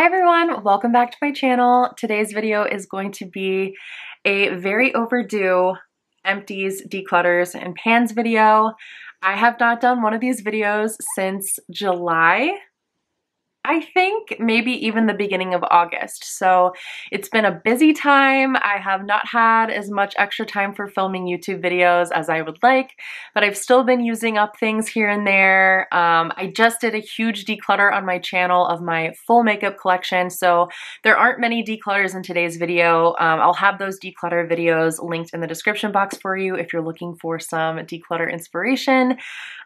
Hi everyone, welcome back to my channel. Today's video is going to be a very overdue empties, declutters, and pans video. I have not done one of these videos since July, I think, maybe even the beginning of August. So it's been a busy time. I have not had as much extra time for filming YouTube videos as I would like, but I've still been using up things here and there. I just did a huge declutter on my channel of my full makeup collection, so there aren't many declutters in today's video. I'll have those declutter videos linked in the description box for you if you're looking for some declutter inspiration.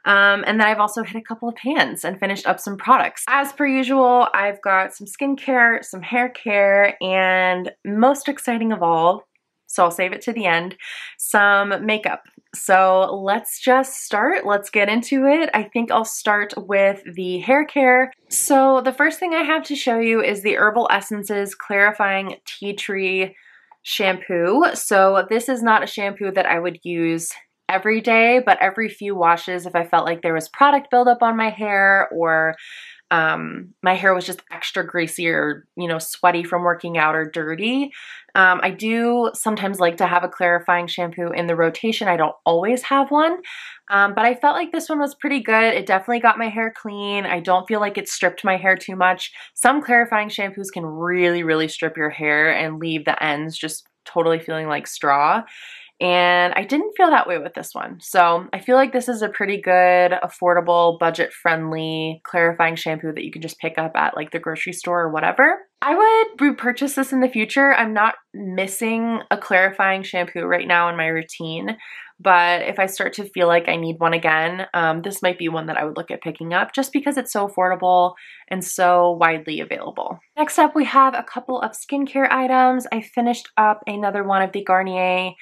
And then I've also hit a couple of pans and finished up some products. As per usual, I've got some skincare, some hair care, and most exciting of all, so I'll save it to the end, some makeup. So let's just start. Let's get into it. I think I'll start with the hair care. So the first thing I have to show you is the Herbal Essences Clarifying Tea Tree Shampoo. So this is not a shampoo that I would use every day, but every few washes if I felt like there was product buildup on my hair, or my hair was just extra greasy or, sweaty from working out or dirty. I do sometimes like to have a clarifying shampoo in the rotation. I don't always have one, but I felt like this one was pretty good. It definitely got my hair clean. I don't feel like it stripped my hair too much. Some clarifying shampoos can really, really strip your hair and leave the ends just totally feeling like straw. And I didn't feel that way with this one. So I feel like this is a pretty good, affordable, budget-friendly clarifying shampoo that you can just pick up at like the grocery store or whatever. I would repurchase this in the future. I'm not missing a clarifying shampoo right now in my routine, but if I start to feel like I need one again, this might be one that I would look at picking up just because it's so affordable and so widely available. Next up, we have a couple of skincare items. I finished up another one of the Garnier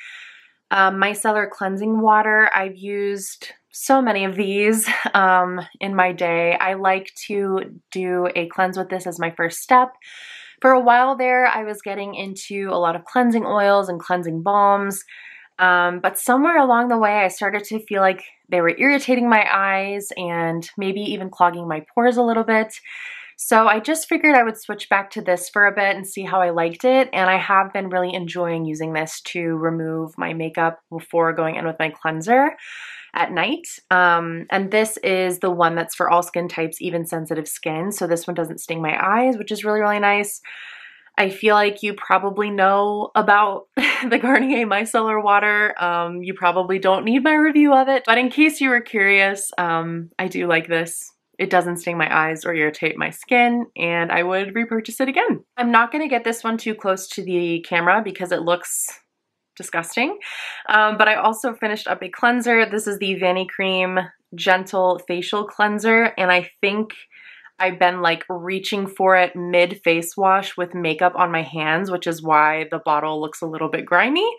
micellar cleansing water. I've used so many of these in my day. I like to do a cleanse with this as my first step. For a while there, I was getting into a lot of cleansing oils and cleansing balms, but somewhere along the way, I started to feel like they were irritating my eyes and maybe even clogging my pores a little bit. So I just figured I would switch back to this for a bit and see how I liked it, and I have been really enjoying using this to remove my makeup before going in with my cleanser at night. And this is the one that's for all skin types, even sensitive skin, so this one doesn't sting my eyes, which is really, really nice. I feel like you probably know about the Garnier micellar water. You probably don't need my review of it, but in case you were curious, I do like this. It doesn't sting my eyes or irritate my skin, and I would repurchase it again. I'm not going to get this one too close to the camera because it looks disgusting, but I also finished up a cleanser. This is the Vanicream Gentle Facial Cleanser, and I think I've been like reaching for it mid-face wash with makeup on my hands, which is why the bottle looks a little bit grimy.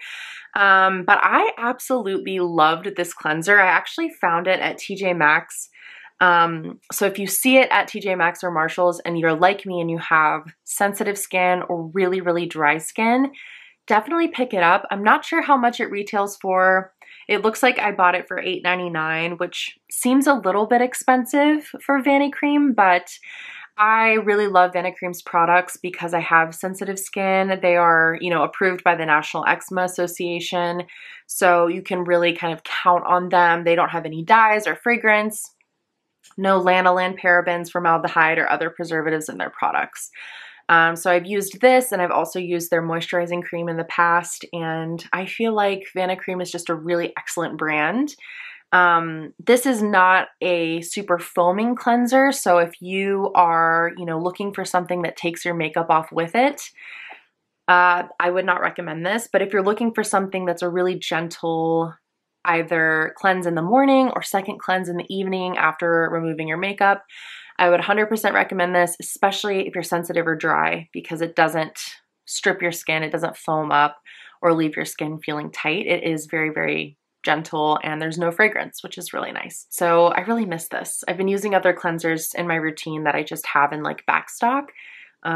But I absolutely loved this cleanser. I actually found it at TJ Maxx. So if you see it at TJ Maxx or Marshall's and you're like me and you have sensitive skin or really, really dry skin, definitely pick it up. I'm not sure how much it retails for. It looks like I bought it for $8.99, which seems a little bit expensive for Vanicream, but I really love Vanicream's products because I have sensitive skin. They are, approved by the National Eczema Association, so you can really kind of count on them. They don't have any dyes or fragrance. No lanolin, parabens, formaldehyde, or other preservatives in their products. So I've used this, and I've also used their moisturizing cream in the past, and I feel like Vanicream is just a really excellent brand. This is not a super foaming cleanser, so if you are, looking for something that takes your makeup off with it, I would not recommend this. But if you're looking for something that's a really gentle, either cleanse in the morning or second cleanse in the evening after removing your makeup, I would 100% recommend this, especially if you're sensitive or dry, because it doesn't strip your skin, it doesn't foam up or leave your skin feeling tight. It is very, very gentle, and there's no fragrance, which is really nice. So I really miss this. I've been using other cleansers in my routine that I just have in like back stock, but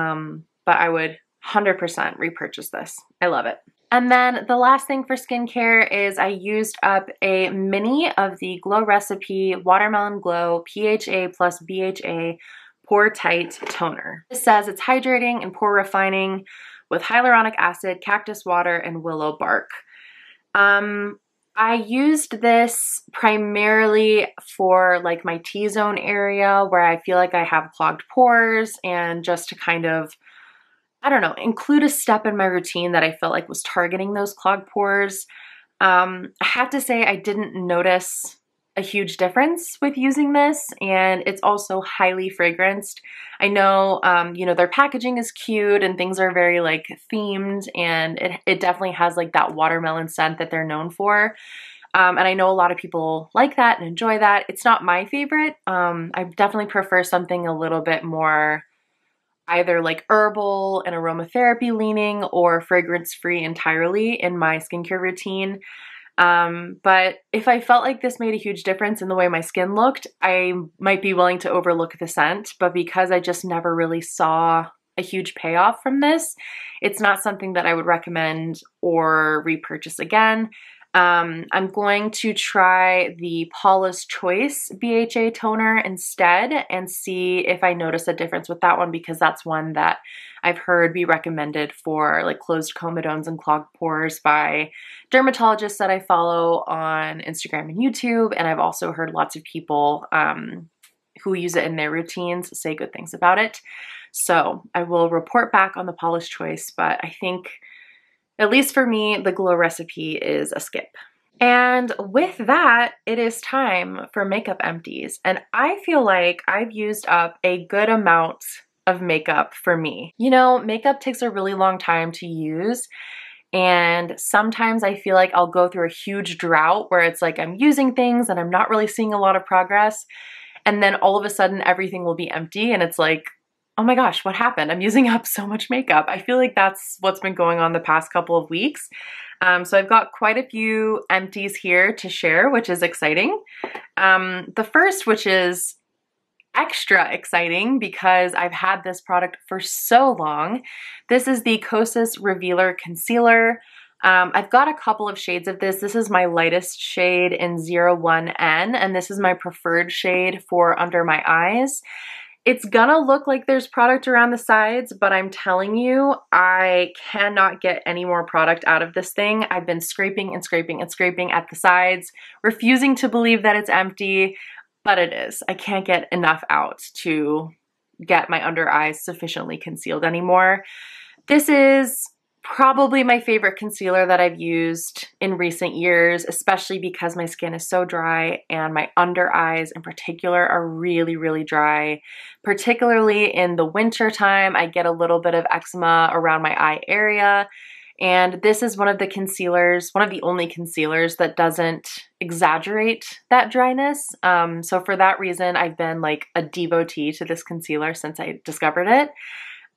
I would 100% repurchase this. I love it. And then the last thing for skincare is I used up a mini of the Glow Recipe Watermelon Glow PHA plus BHA Pore Tight Toner. It says it's hydrating and pore refining with hyaluronic acid, cactus water, and willow bark. I used this primarily for like my T-zone area where I feel like I have clogged pores, and just to kind of, I don't know, include a step in my routine that I felt like was targeting those clogged pores. I have to say I didn't notice a huge difference with using this, and it's also highly fragranced. I know, you know, their packaging is cute and things are very like themed, and it definitely has like that watermelon scent that they're known for. And I know a lot of people like that and enjoy that. It's not my favorite. I definitely prefer something a little bit more either like herbal and aromatherapy leaning or fragrance free entirely in my skincare routine. But if I felt like this made a huge difference in the way my skin looked, I might be willing to overlook the scent. But because I just never really saw a huge payoff from this, it's not something that I would recommend or repurchase again. I'm going to try the Paula's Choice BHA toner instead and see if I notice a difference with that one, because that's one that I've heard be recommended for like closed comedones and clogged pores by dermatologists that I follow on Instagram and YouTube. And I've also heard lots of people who use it in their routines say good things about it. So I will report back on the Paula's Choice, but I think, at least for me, the Glow recipe is a skip. And with that, it is time for makeup empties. And I feel like I've used up a good amount of makeup for me. You know, makeup takes a really long time to use. And sometimes I feel like I'll go through a huge drought where it's like I'm using things and I'm not really seeing a lot of progress. And then all of a sudden everything will be empty and it's like, oh my gosh, what happened? I'm using up so much makeup. I feel like that's what's been going on the past couple of weeks. So I've got quite a few empties here to share, which is exciting. The first, which is extra exciting because I've had this product for so long. This is the Kosas Revealer Concealer. I've got a couple of shades of this. This is my lightest shade in 01N, and this is my preferred shade for under my eyes. It's gonna look like there's product around the sides, but I'm telling you, I cannot get any more product out of this thing. I've been scraping and scraping and scraping at the sides, refusing to believe that it's empty, but it is. I can't get enough out to get my under eyes sufficiently concealed anymore. This is probably my favorite concealer that I've used in recent years, especially because my skin is so dry and my under eyes in particular are really, really dry. Particularly in the winter time, I get a little bit of eczema around my eye area. And this is one of the concealers, one of the only concealers that doesn't exaggerate that dryness. So for that reason, I've been like a devotee to this concealer since I discovered it.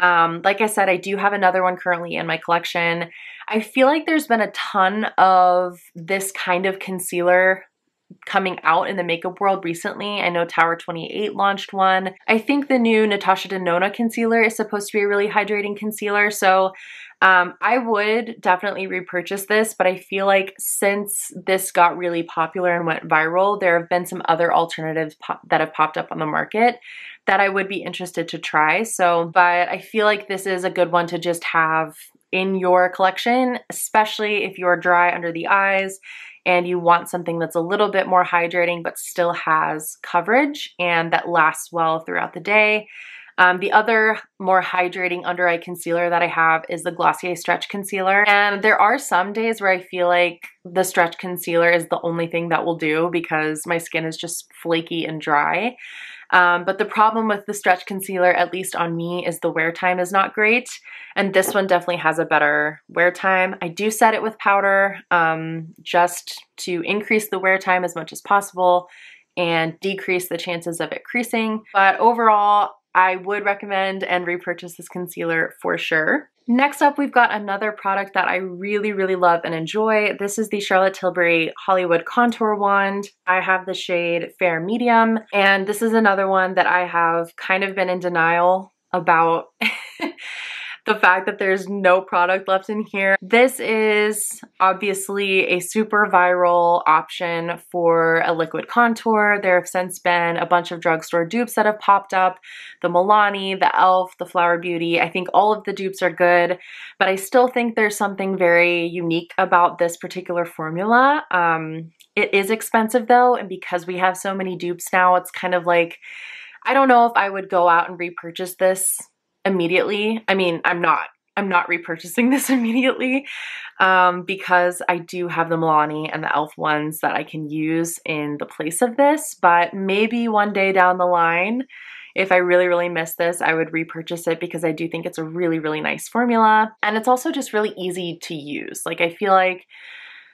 Like I said, I do have another one currently in my collection. I feel like there's been a ton of this kind of concealer coming out in the makeup world recently. I know Tower 28 launched one. I think the new Natasha Denona concealer is supposed to be a really hydrating concealer. So I would definitely repurchase this, but I feel like since this got really popular and went viral, there have been some other alternatives that have popped up on the market that I would be interested to try. So, but I feel like this is a good one to just have in your collection, especially if you're dry under the eyes and you want something that's a little bit more hydrating but still has coverage and that lasts well throughout the day. The other more hydrating under eye concealer that I have is the Glossier Stretch Concealer. And there are some days where I feel like the Stretch Concealer is the only thing that will do because my skin is just flaky and dry. But the problem with the Stretch Concealer, at least on me, is the wear time is not great. And this one definitely has a better wear time. I do set it with powder just to increase the wear time as much as possible and decrease the chances of it creasing. But overall, I would recommend and repurchase this concealer for sure. Next up, we've got another product that I really, really love and enjoy. This is the Charlotte Tilbury Hollywood Contour Wand. I have the shade Fair Medium, and this is another one that I have kind of been in denial about the fact that there's no product left in here. This is obviously a super viral option for a liquid contour. There have since been a bunch of drugstore dupes that have popped up. The Milani, the e.l.f., the Flower Beauty. I think all of the dupes are good, but I still think there's something very unique about this particular formula. It is expensive though, and because we have so many dupes now, it's kind of like, I don't know if I would go out and repurchase this immediately. I mean, I'm not repurchasing this immediately because I do have the Milani and the e.l.f. ones that I can use in the place of this, but maybe one day down the line, if I really, really miss this, I would repurchase it because I do think it's a really, really nice formula. And it's also just really easy to use. Like, I feel like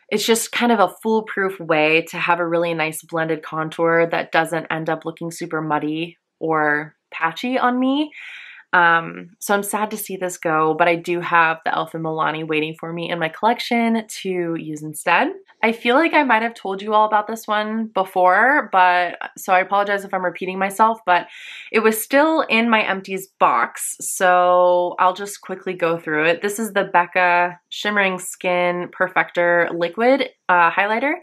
it's just kind of a foolproof way to have a really nice blended contour that doesn't end up looking super muddy or patchy on me. So I'm sad to see this go, but I do have the e.l.f. and Milani waiting for me in my collection to use instead. I feel like I might have told you all about this one before, but so I apologize if I'm repeating myself, but it was still in my Empties box, so I'll just quickly go through it. This is the Becca Shimmering Skin Perfector Liquid Highlighter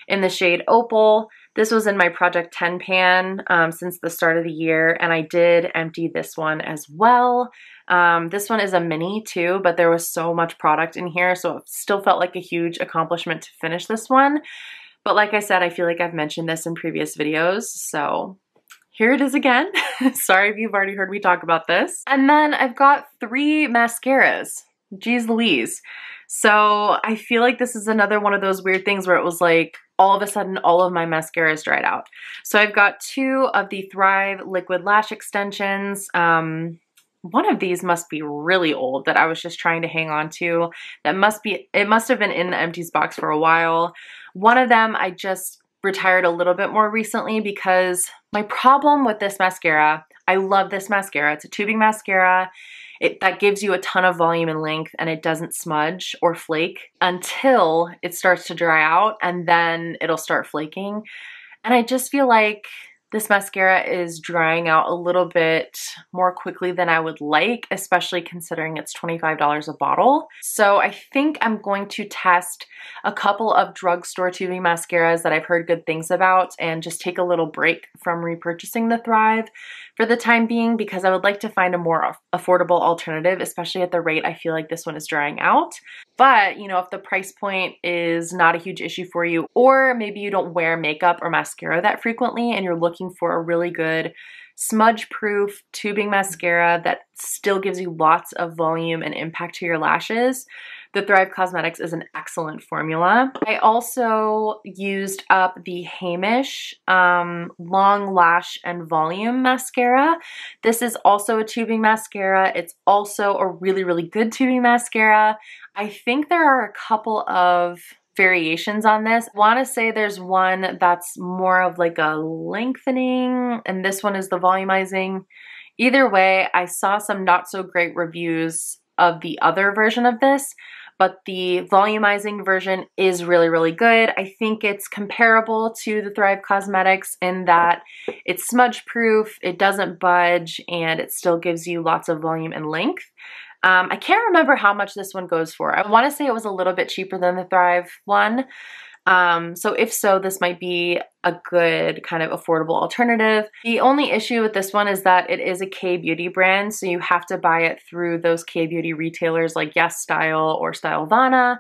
in the shade Opal. This was in my Project 10 pan since the start of the year, and I did empty this one as well. This one is a mini too, but there was so much product in here, so it still felt like a huge accomplishment to finish this one. But like I said, I feel like I've mentioned this in previous videos, so here it is again. Sorry if you've already heard me talk about this. And then I've got 3 mascaras. Geez Louise. So I feel like this is another one of those weird things where it was like, all of a sudden, all of my mascaras dried out. So I've got 2 of the Thrive Liquid Lash Extensions. One of these must be really old that I was just trying to hang on to. It must have been in the Empties box for a while. One of them I just retired a little bit more recently because my problem with this mascara, I love this mascara. It's a tubing mascara. That gives you a ton of volume and length, and it doesn't smudge or flake until it starts to dry out, and then it'll start flaking. And I just feel like this mascara is drying out a little bit more quickly than I would like, especially considering it's $25 a bottle. So I think I'm going to test a couple of drugstore tubing mascaras that I've heard good things about and just take a little break from repurchasing the Thrive for the time being, because I would like to find a more affordable alternative, especially at the rate I feel like this one is drying out. But, you know, if the price point is not a huge issue for you, or maybe you don't wear makeup or mascara that frequently and you're looking for a really good smudge-proof tubing mascara that still gives you lots of volume and impact to your lashes, the Thrive Cosmetics is an excellent formula. I also used up the Hamish Long Lash and Volume Mascara. This is also a tubing mascara. It's also a really, really good tubing mascara. I think there are a couple of variations on this. I want to say there's one that's more of like a lengthening, and this one is the volumizing. Either way, I saw some not so great reviews of the other version of this, but the volumizing version is really, really good. I think it's comparable to the Thrive Cosmetics in that it's smudge proof, it doesn't budge, and it still gives you lots of volume and length. I can't remember how much this one goes for. I want to say it was a little bit cheaper than the Thrive one. So if so, this might be a good kind of affordable alternative. The only issue with this one is that it is a K-beauty brand, so you have to buy it through those K-beauty retailers like Yes Style or Stylovana.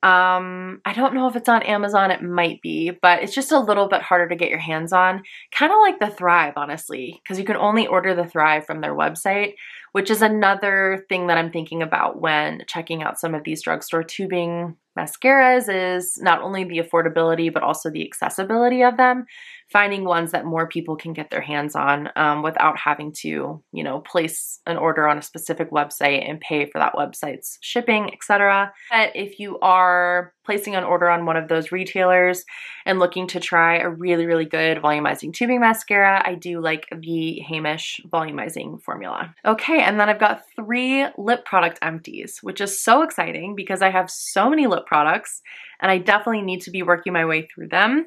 I don't know if it's on Amazon, it might be, but it's just a little bit harder to get your hands on. Kind of like the Thrive, honestly, because you can only order the Thrive from their website, which is another thing that I'm thinking about when checking out some of these drugstore tubing mascaras, is not only the affordability, but also the accessibility of them. Finding ones that more people can get their hands on without having to, you know, place an order on a specific website and pay for that website's shipping, etc. But if you are placing an order on one of those retailers and looking to try a really, really good volumizing tubing mascara, I do like the Hamish volumizing formula. Okay, and then I've got 3 lip product empties, which is so exciting because I have so many lip products and I definitely need to be working my way through them.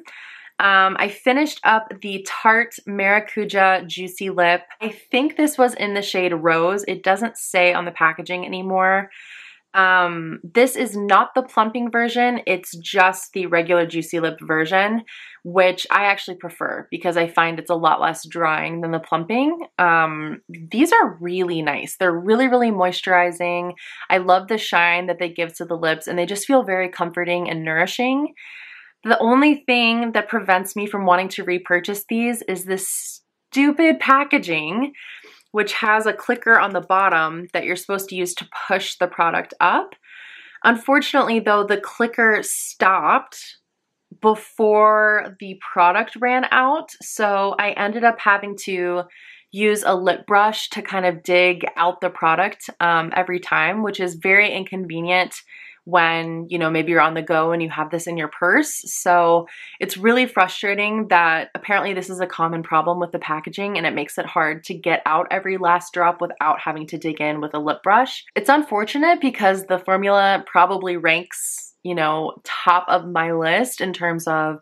I finished up the Tarte Maracuja Juicy Lip. I think this was in the shade Rose. It doesn't say on the packaging anymore. This is not the plumping version, it's just the regular Juicy Lip version, which I actually prefer because I find it's a lot less drying than the plumping. These are really nice. They're really, really moisturizing. I love the shine that they give to the lips, and they just feel very comforting and nourishing. The only thing that prevents me from wanting to repurchase these is this stupid packaging, which has a clicker on the bottom that you're supposed to use to push the product up. Unfortunately, though, the clicker stopped before the product ran out, so I ended up having to use a lip brush to kind of dig out the product every time, which is very inconvenient when, you know, maybe you're on the go and you have this in your purse. So it's really frustrating that apparently this is a common problem with the packaging, and it makes it hard to get out every last drop without having to dig in with a lip brush. It's unfortunate because the formula probably ranks, you know, top of my list in terms of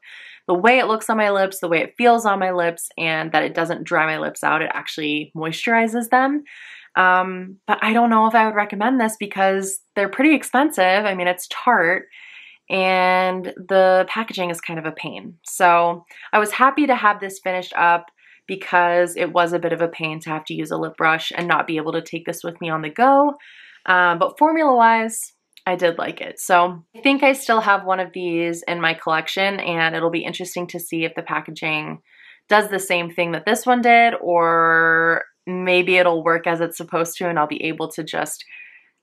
the way it looks on my lips, the way it feels on my lips, and that it doesn't dry my lips out. It actually moisturizes them. But I don't know if I would recommend this because they're pretty expensive. I mean, it's Tarte and the packaging is kind of a pain. So I was happy to have this finished up because it was a bit of a pain to have to use a lip brush and not be able to take this with me on the go. But formula-wise, I did like it. So I think I still have one of these in my collection, and it'll be interesting to see if the packaging does the same thing that this one did, or maybe it'll work as it's supposed to and I'll be able to just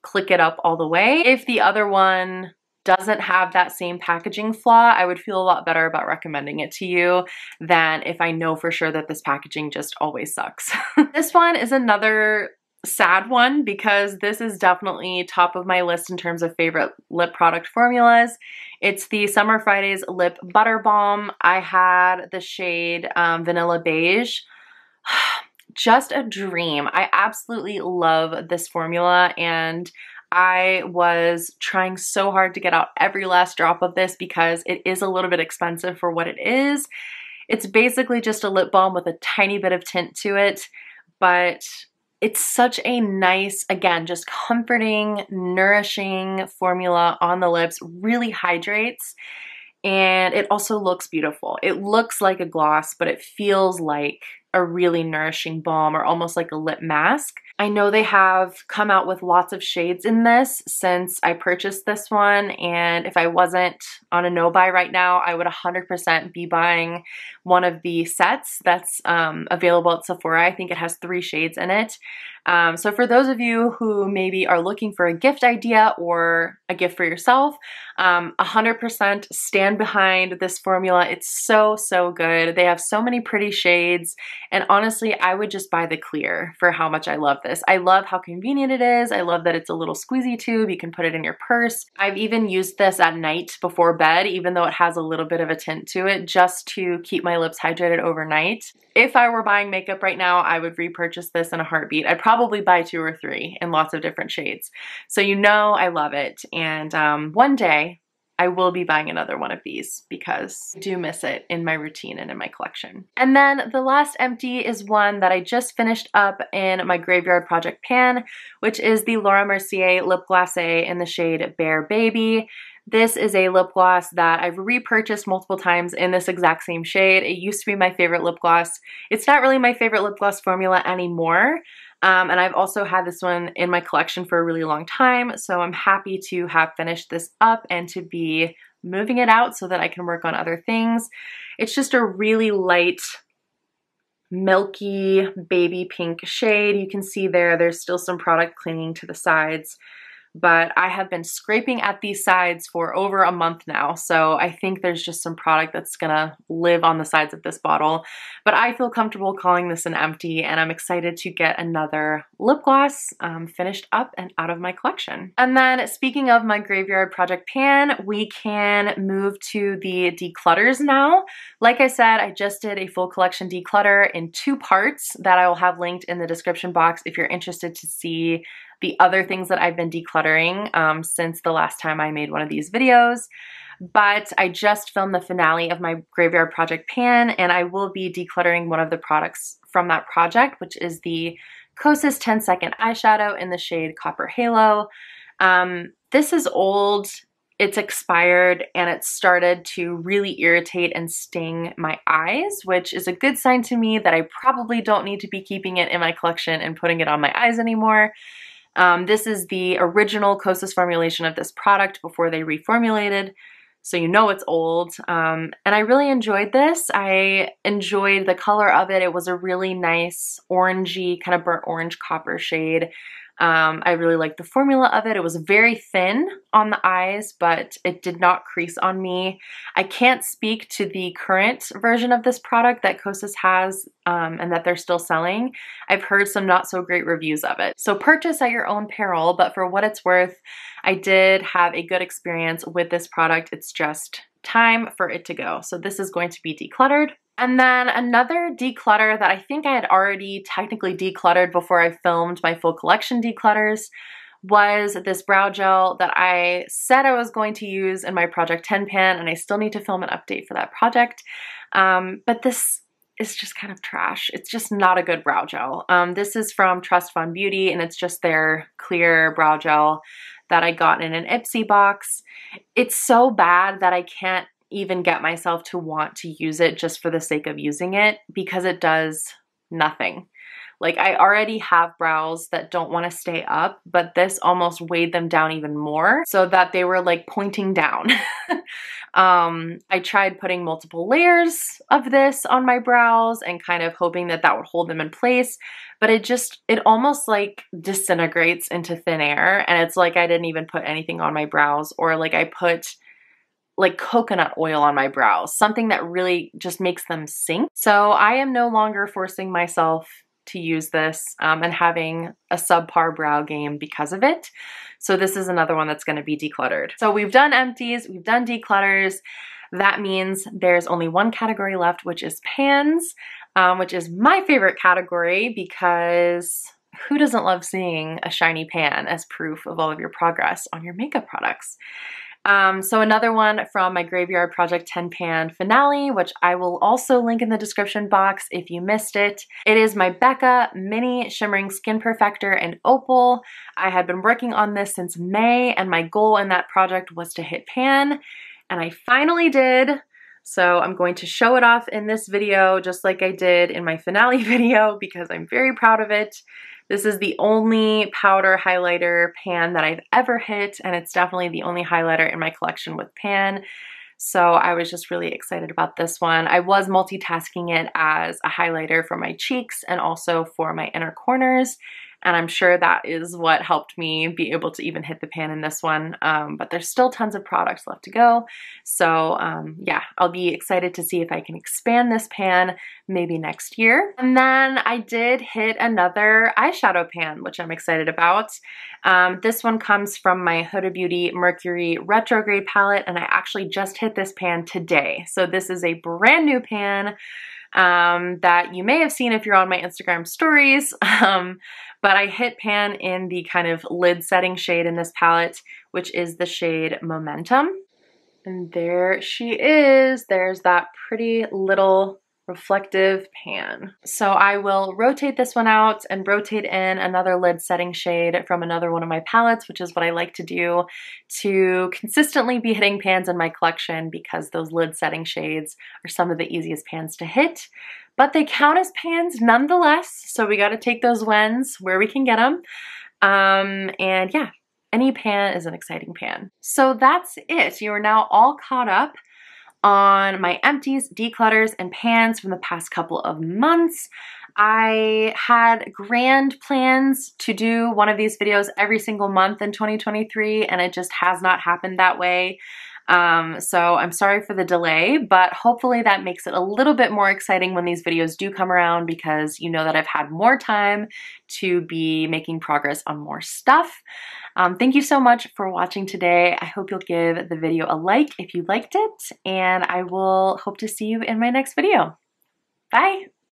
click it up all the way. If the other one doesn't have that same packaging flaw, I would feel a lot better about recommending it to you than if I know for sure that this packaging just always sucks. This one is another sad one because this is definitely top of my list in terms of favorite lip product formulas. It's the Summer Fridays Lip Butter Balm. I had the shade Vanilla Beige. Just a dream. I absolutely love this formula, and I was trying so hard to get out every last drop of this because it is a little bit expensive for what it is. It's basically just a lip balm with a tiny bit of tint to it, but it's such a nice, again, just comforting, nourishing formula on the lips, really hydrates, and it also looks beautiful. It looks like a gloss, but it feels like a really nourishing balm or almost like a lip mask. I know they have come out with lots of shades in this since I purchased this one, and if I wasn't on a no-buy right now, I would 100% be buying one of the sets that's available at Sephora. I think it has 3 shades in it. So for those of you who maybe are looking for a gift idea or a gift for yourself, 100% stand behind this formula. It's so, so good. They have so many pretty shades, and honestly, I would just buy the clear for how much I love this. I love how convenient it is. I love that it's a little squeezy tube. You can put it in your purse. I've even used this at night before bed, even though it has a little bit of a tint to it, just to keep my lips hydrated overnight. If I were buying makeup right now, I would repurchase this in a heartbeat. I'd probably buy 2 or 3 in lots of different shades. So you know I love it. And one day I will be buying another one of these because I do miss it in my routine and in my collection. And then the last empty is one that I just finished up in my Graveyard Project pan, which is the Laura Mercier Lip Glacé in the shade Bear Baby. This is a lip gloss that I've repurchased multiple times in this exact same shade. It used to be my favorite lip gloss. It's not really my favorite lip gloss formula anymore. And I've also had this one in my collection for a really long time, so I'm happy to have finished this up and to be moving it out so that I can work on other things. It's just a really light, milky, baby pink shade. You can see there's still some product clinging to the sides, but I have been scraping at these sides for over a month now, so I think there's just some product that's gonna live on the sides of this bottle. But I feel comfortable calling this an empty, and I'm excited to get another lip gloss finished up and out of my collection. And then speaking of my Graveyard Project pan, we can move to the declutters now. Like I said, I just did a full collection declutter in 2 parts that I will have linked in the description box if you're interested to see the other things that I've been decluttering since the last time I made one of these videos. But I just filmed the finale of my Graveyard Project pan, and I will be decluttering one of the products from that project, which is the Kosas 10 Second Eyeshadow in the shade Copper Halo. This is old, it's expired, and it started to really irritate and sting my eyes, which is a good sign to me that I probably don't need to be keeping it in my collection and putting it on my eyes anymore. This is the original Kosas formulation of this product before they reformulated, so you know it's old. And I really enjoyed this. I enjoyed the color of it. It was a really nice orangey, kind of burnt orange copper shade. I really liked the formula of it. It was very thin on the eyes, but it did not crease on me. I can't speak to the current version of this product that Kosas has and that they're still selling. I've heard some not so great reviews of it. So purchase at your own peril, but for what it's worth, I did have a good experience with this product. It's just time for it to go. So this is going to be decluttered. And then another declutter that I think I had already technically decluttered before I filmed my full collection declutters was this brow gel that I said I was going to use in my Project 10 pan, and I still need to film an update for that project. But this is just kind of trash. It's just not a good brow gel. This is from Trust Fund Beauty, and it's just their clear brow gel that I got in an Ipsy box. It's so bad that I can't even get myself to want to use it just for the sake of using it, because it does nothing. Like, I already have brows that don't want to stay up, but this almost weighed them down even more so that they were like pointing down. I tried putting multiple layers of this on my brows and kind of hoping that that would hold them in place, but it almost like disintegrates into thin air, and it's like I didn't even put anything on my brows, or like I put like coconut oil on my brows, something that really just makes them sink. So I am no longer forcing myself to use this and having a subpar brow game because of it. So this is another one that's going to be decluttered. So we've done empties, we've done declutters. That means there's only one category left, which is pans, which is my favorite category because who doesn't love seeing a shiny pan as proof of all of your progress on your makeup products? So another one from my Graveyard Project 10 pan finale, which I will also link in the description box if you missed it. It is my Becca Mini Shimmering Skin Perfector in Opal. I had been working on this since May, and my goal in that project was to hit pan, and I finally did. So I'm going to show it off in this video just like I did in my finale video because I'm very proud of it. This is the only powder highlighter pan that I've ever hit, and it's definitely the only highlighter in my collection with pan. So I was just really excited about this one. I was multitasking it as a highlighter for my cheeks and also for my inner corners, and I'm sure that is what helped me be able to even hit the pan in this one. But there's still tons of products left to go. So yeah, I'll be excited to see if I can expand this pan maybe next year. And then I did hit another eyeshadow pan, which I'm excited about. This one comes from my Huda Beauty Mercury Retrograde palette, and I actually just hit this pan today. So this is a brand new pan that you may have seen if you're on my Instagram stories. But I hit pan in the kind of lid setting shade in this palette, which is the shade Momentum. And there she is. There's that pretty little reflective pan. So I will rotate this one out and rotate in another lid setting shade from another one of my palettes, which is what I like to do to consistently be hitting pans in my collection because those lid setting shades are some of the easiest pans to hit. But they count as pans nonetheless, so we got to take those wins where we can get them. And yeah, any pan is an exciting pan. So that's it. You are now all caught up on my empties, declutters, and pans from the past couple of months. I had grand plans to do one of these videos every single month in 2023, and it just has not happened that way. So I'm sorry for the delay, but hopefully that makes it a little bit more exciting when these videos do come around, because you know that I've had more time to be making progress on more stuff. Thank you so much for watching today. I hope you'll give the video a like if you liked it, and I will hope to see you in my next video. Bye!